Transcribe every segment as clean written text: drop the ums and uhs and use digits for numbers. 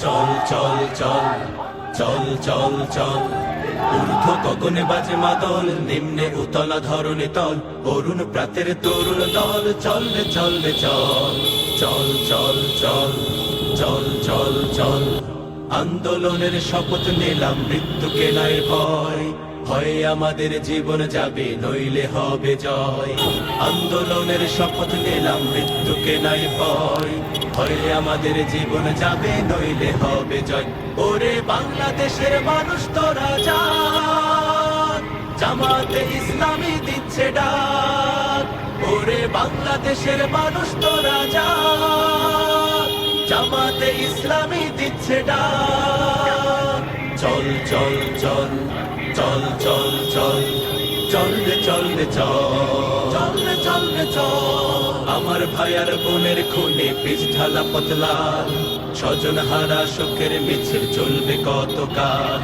চল চল চল চল চল চল ঊর্ধ্ব গগনে বাজে মাদল, নিম্নে উতলা ধরণী তল, অরুণ প্রাতের তরুণ দল, চল রে চল রে চল চল চল চল চল চল চল। আন্দোলনের শপথ নিলাম, মৃত্যুকে নাই ভয়, হয় আমাদের জীবন যাবে নইলে হবে জয়। আন্দোলনের শপথ নিলাম, মৃত্যুকে নাই ভয়, হয় আমাদের জীবন যাবে নইলে হবে জয়। ওরে বাংলাদেশের মানুষ তোরা জাগ, জামাতে ইসলামী দিচ্ছে ডাক। ওরে বাংলাদেশের মানুষ তোরা জাগ, জামাতে ইসলামী দিচ্ছে ডাক। চল চল চল চল চল চল চল রে চল রে চল রে চল রে চল। আমার ভাইয়ার বোনের খুনে পিছ ঢালা পতলাল, স্বজন হারা শোকের মিছিল চলবে কতকাল।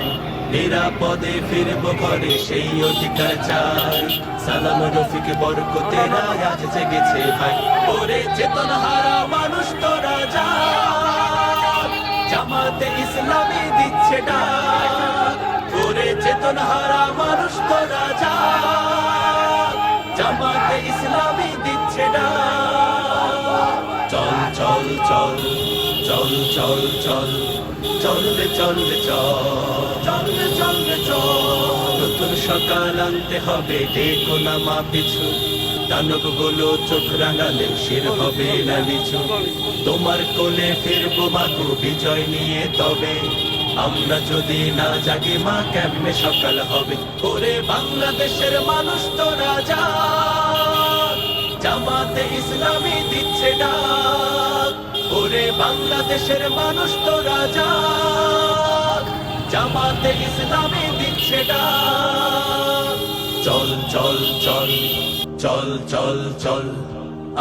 নিরাপদে ফিরবো ঘরে সেই অধিকার চাই, সালাম রফিক বরকতেরা আজ জেগেছে ভাই। ওরে চেতন হারা মানুষ তোরা জাগ, জামাতে ইসলামী দিচ্ছে ডাক। ওরে চেতন হারা মানুষ তোরা জাগ, জামাতে ইসলামী দিচ্ছে ডাক। চল চল চল চল চল চল চল রে চল রে চল রে চল রে চল। নতুন সকাল আনতে হবে, দেখো না মা পিছু, দানব গুলো চোখ রাঙালে শির হবে না নিচু। তোমার কোলে ফিরবো মাগো বিজয় নিয়ে, তবে আমরা যদি না জাগি মা কেমনে সকাল হবে। ওরে বাংলাদেশের মানুষ তোরা জাগ, জামাতে ইসলামী দিচ্ছে ডাক। ওরে বাংলাদেশের মানুষ তোরা জাগ, জামাতে ইসলামী দিচ্ছে ডাক। চল চল চল চল চল চল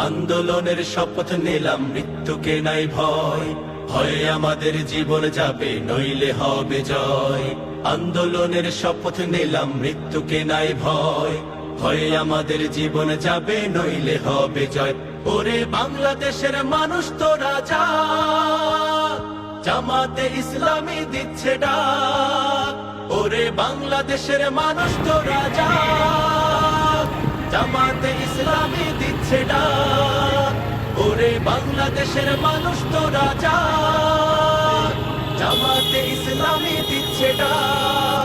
আন্দোলনের শপথ নিলাম, মৃত্যুকে নাই ভয়, হয় আমাদের জীবন যাবে নইলে হবে জয়। আন্দোলনের শপথ নিলাম, মৃত্যুকে নাই ভয়, হয় আমাদের জীবন যাবে নইলে হবে জয়। ওরে বাংলাদেশের মানুষ তোরা জাগ, জামাতে ইসলামী দিচ্ছে ডাক। ওরে বাংলাদেশের মানুষ তোরা জাগ, জামাতে ইসলামী দিচ্ছে ডাক। ওরে বাংলাদেশের মানুষ তোরা জাগ, জামাতে ইসলামী দিচ্ছে ডাক।